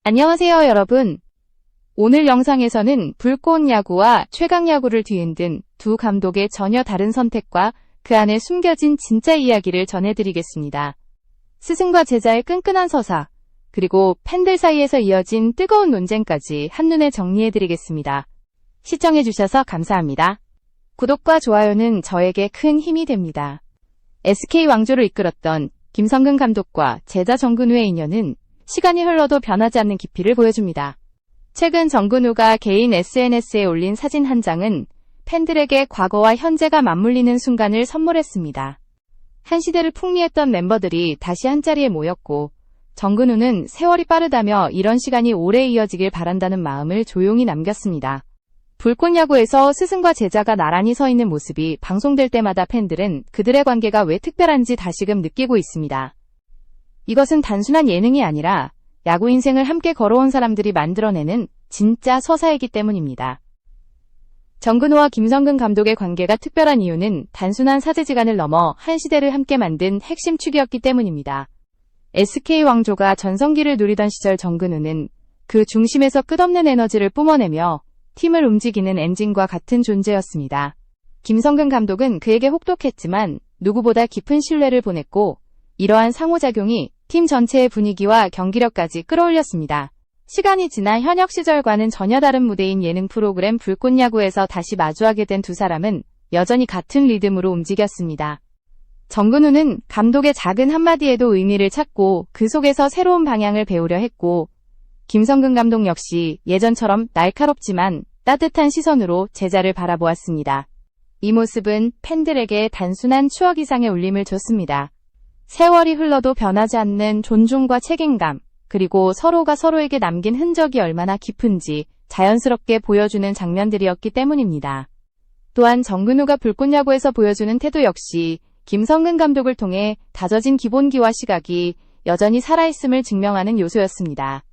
안녕하세요, 여러분. 오늘 영상에서는 불꽃 야구와 최강 야구를 뒤흔든 두 감독의 전혀 다른 선택과 그 안에 숨겨진 진짜 이야기를 전해드리겠습니다. 스승과 제자의 끈끈한 서사, 그리고 팬들 사이에서 이어진 뜨거운 논쟁까지 한눈에 정리해드리겠습니다. 시청해주셔서 감사합니다. 구독과 좋아요는 저에게 큰 힘이 됩니다. SK 왕조를 이끌었던 김성근 감독과 제자 정근우의 인연은 시간이 흘러도 변하지 않는 깊이를 보여줍니다. 최근 정근우가 개인 SNS에 올린 사진 한 장은 팬들에게 과거와 현재가 맞물리는 순간을 선물했습니다. 한 시대를 풍미했던 멤버들이 다시 한자리에 모였고, 정근우는 세월이 빠르다며 이런 시간이 오래 이어지길 바란다는 마음을 조용히 남겼습니다. 불꽃 야구에서 스승과 제자가 나란히 서 있는 모습이 방송될 때마다 팬들은 그들의 관계가 왜 특별한지 다시금 느끼고 있습니다. 이것은 단순한 예능이 아니라 야구 인생을 함께 걸어온 사람들이 만들어내는 진짜 서사이기 때문입니다. 정근우와 김성근 감독의 관계가 특별한 이유는 단순한 사제지간을 넘어 한 시대를 함께 만든 핵심 축이었기 때문입니다. SK 왕조가 전성기를 누리던 시절 정근우는 그 중심에서 끝없는 에너지를 뿜어내며 팀을 움직이는 엔진과 같은 존재였습니다. 김성근 감독은 그에게 혹독했지만 누구보다 깊은 신뢰를 보냈고, 이러한 상호작용이 팀 전체의 분위기와 경기력까지 끌어올렸습니다. 시간이 지나 현역 시절과는 전혀 다른 무대인 예능 프로그램 불꽃 야구에서 다시 마주하게 된 두 사람은 여전히 같은 리듬으로 움직였습니다. 정근우는 감독의 작은 한마디에도 의미를 찾고 그 속에서 새로운 방향을 배우려 했고, 김성근 감독 역시 예전처럼 날카롭지만 따뜻한 시선으로 제자를 바라보았습니다. 이 모습은 팬들에게 단순한 추억 이상의 울림을 줬습니다. 세월이 흘러도 변하지 않는 존중과 책임감, 그리고 서로가 서로에게 남긴 흔적이 얼마나 깊은지 자연스럽게 보여주는 장면들이었기 때문입니다. 또한 정근우가 불꽃 야구에서 보여주는 태도 역시 김성근 감독을 통해 다져진 기본기와 시각이 여전히 살아있음을 증명하는 요소였습니다.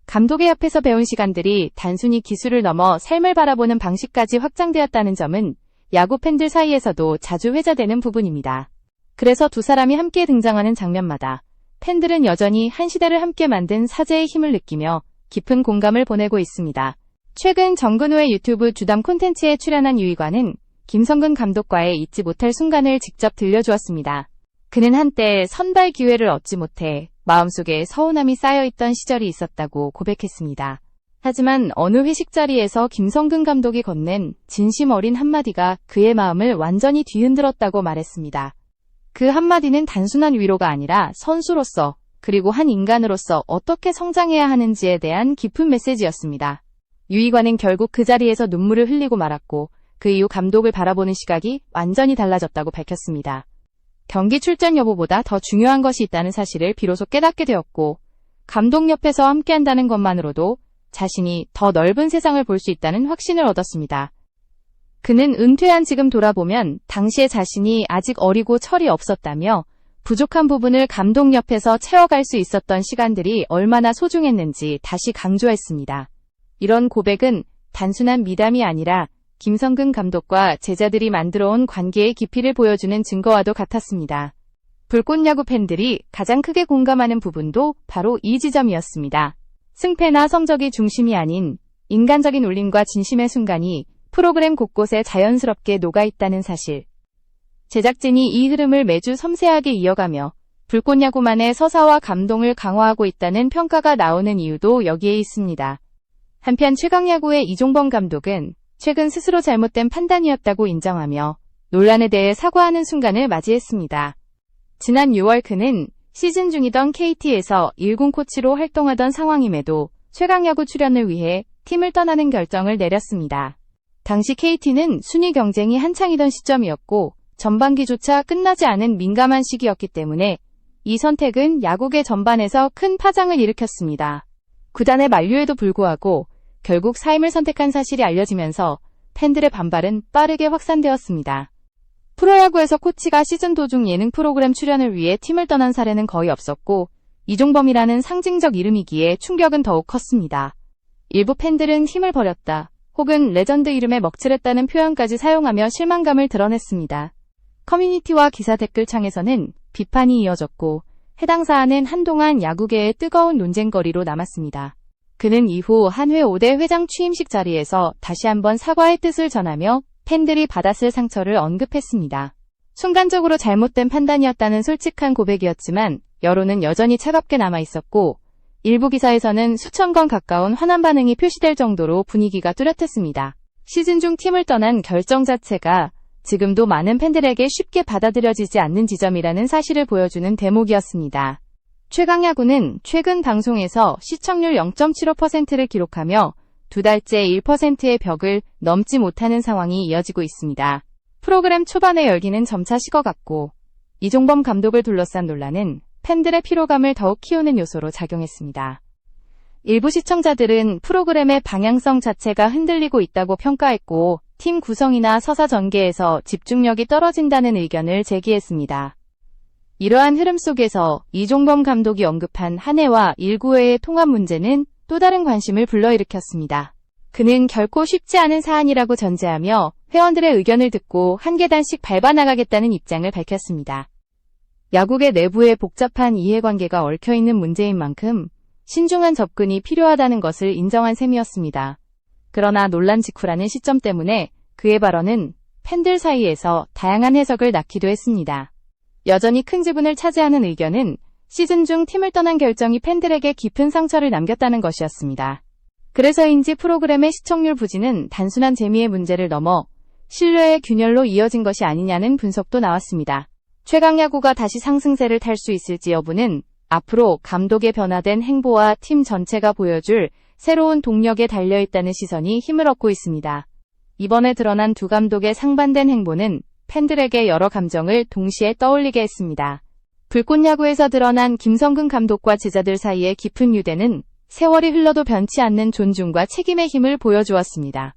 감독의 앞에서 배운 시간들이 단순히 기술을 넘어 삶을 바라보는 방식까지 확장되었다는 점은 야구 팬들 사이에서도 자주 회자되는 부분입니다. 그래서 두 사람이 함께 등장하는 장면마다 팬들은 여전히 한 시대를 함께 만든 사제의 힘을 느끼며 깊은 공감을 보내고 있습니다. 최근 정근우의 유튜브 주담 콘텐츠에 출연한 유희관은 김성근 감독과의 잊지 못할 순간을 직접 들려주었습니다. 그는 한때 선발 기회를 얻지 못해 마음속에 서운함이 쌓여있던 시절이 있었다고 고백했습니다. 하지만 어느 회식 자리에서 김성근 감독이 건넨 진심 어린 한마디가 그의 마음을 완전히 뒤흔들었다고 말했습니다. 그 한마디는 단순한 위로가 아니라 선수로서, 그리고 한 인간으로서 어떻게 성장해야 하는지에 대한 깊은 메시지였습니다. 유희관은 결국 그 자리에서 눈물을 흘리고 말았고, 그 이후 감독을 바라보는 시각이 완전히 달라졌다고 밝혔습니다. 경기 출전 여부보다 더 중요한 것이 있다는 사실을 비로소 깨닫게 되었고, 감독 옆에서 함께한다는 것만으로도 자신이 더 넓은 세상을 볼 수 있다는 확신을 얻었습니다. 그는 은퇴한 지금 돌아보면 당시의 자신이 아직 어리고 철이 없었다며 부족한 부분을 감독 옆에서 채워갈 수 있었던 시간들이 얼마나 소중했는지 다시 강조했습니다. 이런 고백은 단순한 미담이 아니라 김성근 감독과 제자들이 만들어온 관계의 깊이를 보여주는 증거와도 같았습니다. 불꽃 야구 팬들이 가장 크게 공감하는 부분도 바로 이 지점이었습니다. 승패나 성적이 중심이 아닌 인간적인 울림과 진심의 순간이 프로그램 곳곳에 자연스럽게 녹아있다는 사실. 제작진이 이 흐름을 매주 섬세하게 이어가며 불꽃 야구만의 서사와 감동을 강화하고 있다는 평가가 나오는 이유도 여기에 있습니다. 한편 최강 야구의 이종범 감독은 최근 스스로 잘못된 판단이었다고 인정하며 논란에 대해 사과하는 순간을 맞이했습니다. 지난 6월 그는 시즌 중이던 KT에서 1군 코치로 활동하던 상황임에도 최강 야구 출연을 위해 팀을 떠나는 결정을 내렸습니다. 당시 KT는 순위 경쟁이 한창이던 시점이었고 전반기조차 끝나지 않은 민감한 시기였기 때문에 이 선택은 야구계 전반에서 큰 파장을 일으켰습니다. 구단의 만류에도 불구하고 결국 사임을 선택한 사실이 알려지면서 팬들의 반발은 빠르게 확산되었습니다. 프로야구에서 코치가 시즌 도중 예능 프로그램 출연을 위해 팀을 떠난 사례는 거의 없었고, 이종범이라는 상징적 이름이기에 충격은 더욱 컸습니다. 일부 팬들은 힘을 버렸다, 혹은 레전드 이름에 먹칠했다는 표현까지 사용하며 실망감을 드러냈습니다. 커뮤니티와 기사 댓글창에서는 비판이 이어졌고, 해당 사안은 한동안 야구계의 뜨거운 논쟁거리로 남았습니다. 그는 이후 한회 5대 회장 취임식 자리에서 다시 한번 사과의 뜻을 전하며 팬들이 받았을 상처를 언급했습니다. 순간적으로 잘못된 판단이었다는 솔직한 고백이었지만 여론은 여전히 차갑게 남아있었고 일부 기사에서는 수천 건 가까운 환한 반응이 표시될 정도로 분위기가 뚜렷했습니다. 시즌 중 팀을 떠난 결정 자체가 지금도 많은 팬들에게 쉽게 받아들여지지 않는 지점이라는 사실을 보여주는 대목이었습니다. 최강야구는 최근 방송에서 시청률 0.75%를 기록하며 두 달째 1%의 벽을 넘지 못하는 상황이 이어지고 있습니다. 프로그램 초반의 열기는 점차 식어갔고 이종범 감독을 둘러싼 논란은 팬들의 피로감을 더욱 키우는 요소로 작용했습니다. 일부 시청자들은 프로그램의 방향성 자체가 흔들리고 있다고 평가했고 팀 구성이나 서사 전개에서 집중력이 떨어진다는 의견을 제기했습니다. 이러한 흐름 속에서 이종범 감독이 언급한 한해와 1구회의 통합 문제는 또 다른 관심을 불러일으켰습니다. 그는 결코 쉽지 않은 사안이라고 전제하며 회원들의 의견을 듣고 한 계단씩 밟아나가겠다는 입장을 밝혔습니다. 야구계 내부에 복잡한 이해관계가 얽혀있는 문제인 만큼 신중한 접근이 필요하다는 것을 인정한 셈이었습니다. 그러나 논란 직후라는 시점 때문에 그의 발언은 팬들 사이에서 다양한 해석을 낳기도 했습니다. 여전히 큰 지분을 차지하는 의견은 시즌 중 팀을 떠난 결정이 팬들에게 깊은 상처를 남겼다는 것이었습니다. 그래서인지 프로그램의 시청률 부진은 단순한 재미의 문제를 넘어 신뢰의 균열로 이어진 것이 아니냐는 분석도 나왔습니다. 최강야구가 다시 상승세를 탈 수 있을지 여부는 앞으로 감독의 변화된 행보와 팀 전체가 보여줄 새로운 동력에 달려있다는 시선이 힘을 얻고 있습니다. 이번에 드러난 두 감독의 상반된 행보는 팬들에게 여러 감정을 동시에 떠올리게 했습니다. 불꽃야구에서 드러난 김성근 감독과 제자들 사이의 깊은 유대는 세월이 흘러도 변치 않는 존중과 책임의 힘을 보여주었습니다.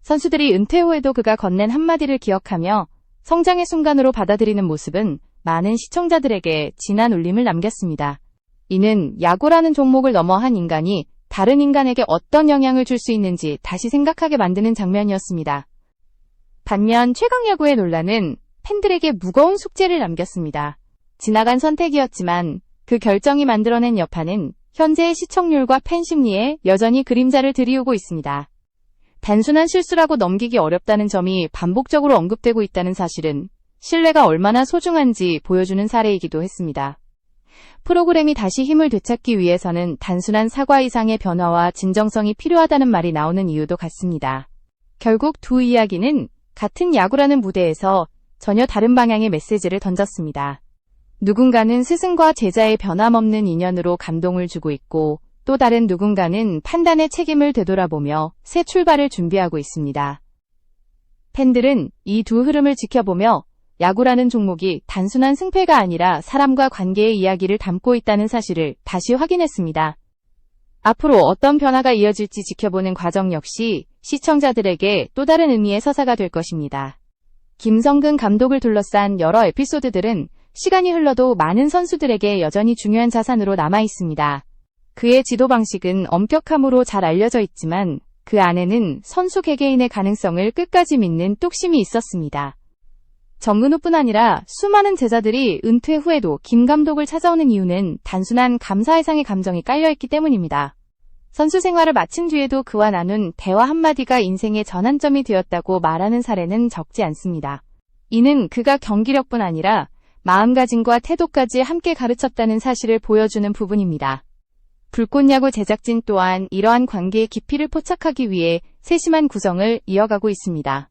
선수들이 은퇴 후에도 그가 건넨 한마디를 기억하며 성장의 순간으로 받아들이는 모습은 많은 시청자들에게 진한 울림을 남겼습니다. 이는 야구라는 종목을 넘어 한 인간이 다른 인간에게 어떤 영향을 줄 수 있는지 다시 생각하게 만드는 장면이었습니다. 반면 최강야구의 논란은 팬들에게 무거운 숙제를 남겼습니다. 지나간 선택이었지만 그 결정이 만들어낸 여파는 현재의 시청률과 팬 심리에 여전히 그림자를 들이우고 있습니다. 단순한 실수라고 넘기기 어렵다는 점이 반복적으로 언급되고 있다는 사실은 신뢰가 얼마나 소중한지 보여주는 사례이기도 했습니다. 프로그램이 다시 힘을 되찾기 위해서는 단순한 사과 이상의 변화와 진정성이 필요하다는 말이 나오는 이유도 같습니다. 결국 두 이야기는 같은 야구라는 무대에서 전혀 다른 방향의 메시지를 던졌습니다. 누군가는 스승과 제자의 변함없는 인연으로 감동을 주고 있고 또 다른 누군가는 판단의 책임을 되돌아보며 새 출발을 준비하고 있습니다. 팬들은 이 두 흐름을 지켜보며 야구라는 종목이 단순한 승패가 아니라 사람과 관계의 이야기를 담고 있다는 사실을 다시 확인했습니다. 앞으로 어떤 변화가 이어질지 지켜보는 과정 역시 시청자들에게 또 다른 의미의 서사가 될 것입니다. 김성근 감독을 둘러싼 여러 에피소드들은 시간이 흘러도 많은 선수들에게 여전히 중요한 자산으로 남아 있습니다. 그의 지도 방식은 엄격함으로 잘 알려져 있지만 그 안에는 선수 개개인의 가능성을 끝까지 믿는 뚝심이 있었습니다. 정근우뿐 아니라 수많은 제자들이 은퇴 후에도 김 감독을 찾아오는 이유는 단순한 감사해상의 감정이 깔려있기 때문입니다. 선수 생활을 마친 뒤에도 그와 나눈 대화 한마디가 인생의 전환점이 되었다고 말하는 사례는 적지 않습니다. 이는 그가 경기력뿐 아니라 마음가짐과 태도까지 함께 가르쳤다는 사실을 보여주는 부분입니다. 불꽃야구 제작진 또한 이러한 관계의 깊이를 포착하기 위해 세심한 구성을 이어가고 있습니다.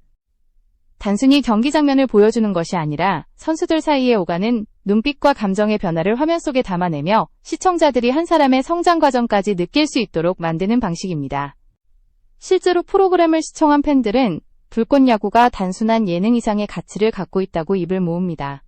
단순히 경기 장면을 보여주는 것이 아니라 선수들 사이에 오가는 눈빛과 감정의 변화를 화면 속에 담아내며 시청자들이 한 사람의 성장 과정까지 느낄 수 있도록 만드는 방식입니다. 실제로 프로그램을 시청한 팬들은 불꽃야구가 단순한 예능 이상의 가치를 갖고 있다고 입을 모읍니다.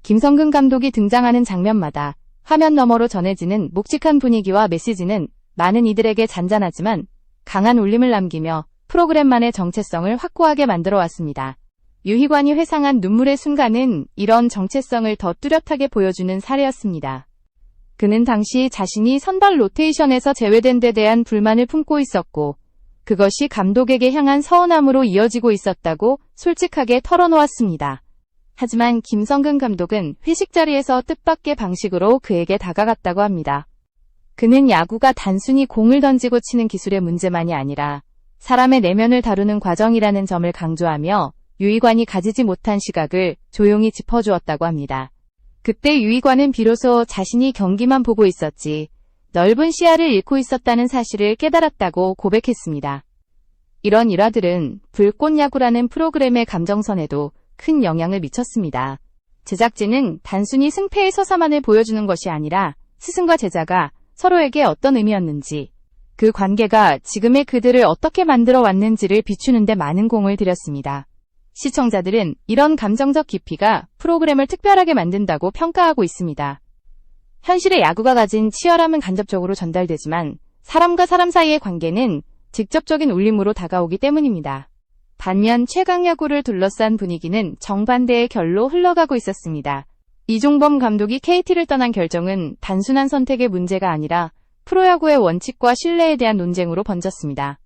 김성근 감독이 등장하는 장면마다 화면 너머로 전해지는 묵직한 분위기와 메시지는 많은 이들에게 잔잔하지만 강한 울림을 남기며 프로그램만의 정체성을 확고하게 만들어 왔습니다. 유희관이 회상한 눈물의 순간은 이런 정체성을 더 뚜렷하게 보여주는 사례였습니다. 그는 당시 자신이 선발 로테이션에서 제외된 데 대한 불만을 품고 있었고 그것이 감독에게 향한 서운함으로 이어지고 있었다고 솔직하게 털어놓았습니다. 하지만 김성근 감독은 회식 자리에서 뜻밖의 방식으로 그에게 다가갔다고 합니다. 그는 야구가 단순히 공을 던지고 치는 기술의 문제만이 아니라 사람의 내면을 다루는 과정이라는 점을 강조하며 유희관이 가지지 못한 시각을 조용히 짚어주었다고 합니다. 그때 유희관은 비로소 자신이 경기만 보고 있었지 넓은 시야를 잃고 있었다는 사실을 깨달았다고 고백했습니다. 이런 일화들은 불꽃야구라는 프로그램의 감정선에도 큰 영향을 미쳤습니다. 제작진은 단순히 승패의 서사만을 보여주는 것이 아니라 스승과 제자가 서로에게 어떤 의미였는지, 그 관계가 지금의 그들을 어떻게 만들어 왔는지를 비추는 데 많은 공을 들였습니다. 시청자들은 이런 감정적 깊이가 프로그램을 특별하게 만든다고 평가하고 있습니다. 현실의 야구가 가진 치열함은 간접적으로 전달되지만 사람과 사람 사이의 관계는 직접적인 울림으로 다가오기 때문입니다. 반면 최강야구를 둘러싼 분위기는 정반대의 결로 흘러가고 있었습니다. 이종범 감독이 KT를 떠난 결정은 단순한 선택의 문제가 아니라 프로야구의 원칙과 신뢰에 대한 논쟁으로 번졌습니다.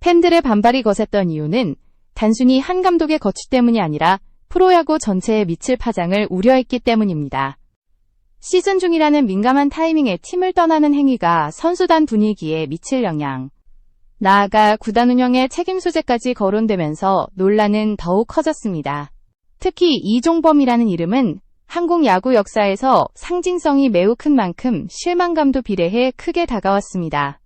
팬들의 반발이 거셌던 이유는 단순히 한 감독의 거취 때문이 아니라 프로야구 전체에 미칠 파장을 우려했기 때문입니다. 시즌 중이라는 민감한 타이밍에 팀을 떠나는 행위가 선수단 분위기에 미칠 영향, 나아가 구단 운영의 책임 소재까지 거론되면서 논란은 더욱 커졌습니다. 특히 이종범이라는 이름은 한국 야구 역사에서 상징성이 매우 큰 만큼 실망감도 비례해 크게 다가왔습니다.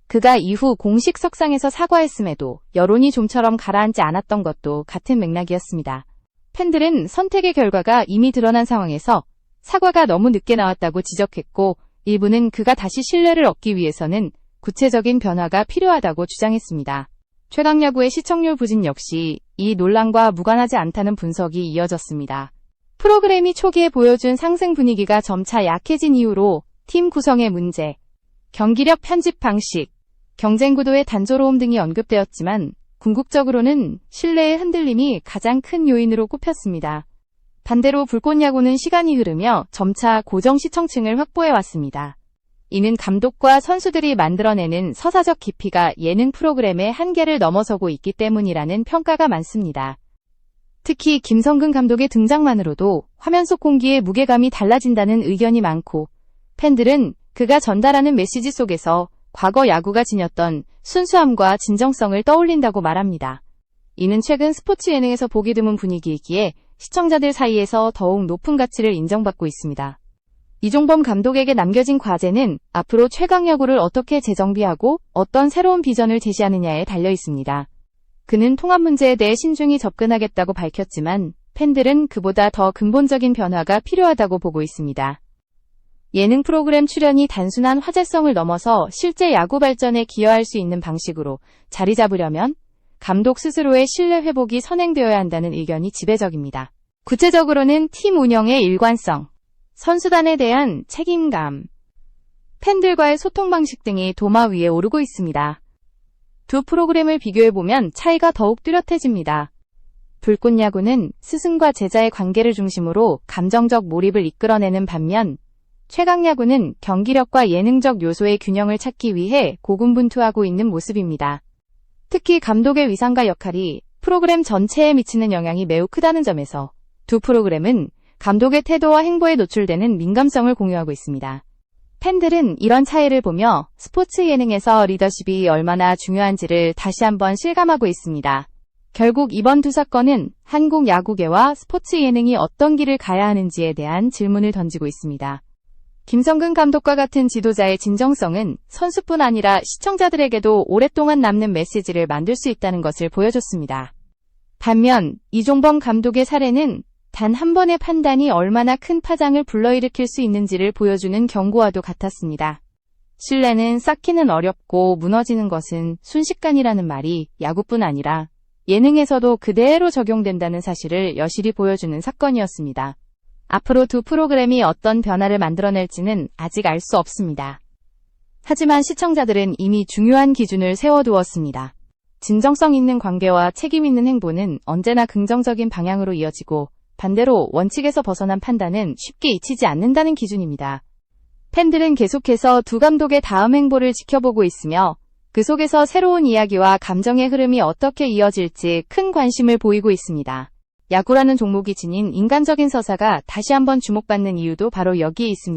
그가 이후 공식 석상에서 사과했음에도 여론이 좀처럼 가라앉지 않았던 것도 같은 맥락이었습니다. 팬들은 선택의 결과가 이미 드러난 상황에서 사과가 너무 늦게 나왔다고 지적했고, 일부는 그가 다시 신뢰를 얻기 위해서는 구체적인 변화가 필요하다고 주장했습니다. 최강야구의 시청률 부진 역시 이 논란과 무관하지 않다는 분석이 이어졌습니다. 프로그램이 초기에 보여준 상승 분위기가 점차 약해진 이후로 팀 구성의 문제, 경기력 편집 방식, 경쟁 구도의 단조로움 등이 언급되었지만 궁극적으로는 신뢰의 흔들림이 가장 큰 요인으로 꼽혔습니다. 반대로 불꽃야구는 시간이 흐르며 점차 고정 시청층을 확보해왔습니다. 이는 감독과 선수들이 만들어내는 서사적 깊이가 예능 프로그램의 한계를 넘어서고 있기 때문이라는 평가가 많습니다. 특히 김성근 감독의 등장만으로도 화면 속 공기의 무게감이 달라진다는 의견이 많고, 팬들은 그가 전달하는 메시지 속에서 과거 야구가 지녔던 순수함과 진정성을 떠올린다고 말합니다. 이는 최근 스포츠 예능에서 보기 드문 분위기이기에 시청자들 사이에서 더욱 높은 가치를 인정받고 있습니다. 이종범 감독에게 남겨진 과제는 앞으로 최강야구를 어떻게 재정비하고 어떤 새로운 비전을 제시하느냐에 달려 있습니다. 그는 통합 문제에 대해 신중히 접근하겠다고 밝혔지만 팬들은 그보다 더 근본적인 변화가 필요하다고 보고 있습니다. 예능 프로그램 출연이 단순한 화제성을 넘어서 실제 야구 발전에 기여할 수 있는 방식으로 자리 잡으려면 감독 스스로의 신뢰 회복이 선행되어야 한다는 의견이 지배적입니다. 구체적으로는 팀 운영의 일관성, 선수단에 대한 책임감, 팬들과의 소통 방식 등이 도마 위에 오르고 있습니다. 두 프로그램을 비교해보면 차이가 더욱 뚜렷해집니다. 불꽃야구는 스승과 제자의 관계를 중심으로 감정적 몰입을 이끌어내는 반면, 최강야구는 경기력과 예능적 요소의 균형을 찾기 위해 고군분투하고 있는 모습입니다. 특히 감독의 위상과 역할이 프로그램 전체에 미치는 영향이 매우 크다는 점에서 두 프로그램은 감독의 태도와 행보에 노출되는 민감성을 공유하고 있습니다. 팬들은 이런 차이를 보며 스포츠 예능에서 리더십이 얼마나 중요한지를 다시 한번 실감하고 있습니다. 결국 이번 두 사건은 한국 야구계와 스포츠 예능이 어떤 길을 가야 하는지에 대한 질문을 던지고 있습니다. 김성근 감독과 같은 지도자의 진정성은 선수뿐 아니라 시청자들에게도 오랫동안 남는 메시지를 만들 수 있다는 것을 보여줬습니다. 반면 이종범 감독의 사례는 단 한 번의 판단이 얼마나 큰 파장을 불러일으킬 수 있는지를 보여주는 경고와도 같았습니다. 신뢰는 쌓기는 어렵고 무너지는 것은 순식간이라는 말이 야구뿐 아니라 예능에서도 그대로 적용된다는 사실을 여실히 보여주는 사건이었습니다. 앞으로 두 프로그램이 어떤 변화를 만들어낼지는 아직 알 수 없습니다. 하지만 시청자들은 이미 중요한 기준을 세워두었습니다. 진정성 있는 관계와 책임 있는 행보는 언제나 긍정적인 방향으로 이어지고, 반대로 원칙에서 벗어난 판단은 쉽게 잊히지 않는다는 기준입니다. 팬들은 계속해서 두 감독의 다음 행보를 지켜보고 있으며 그 속에서 새로운 이야기와 감정의 흐름이 어떻게 이어질지 큰 관심을 보이고 있습니다. 야구라는 종목이 지닌 인간적인 서사가 다시 한번 주목받는 이유도 바로 여기에 있습니다.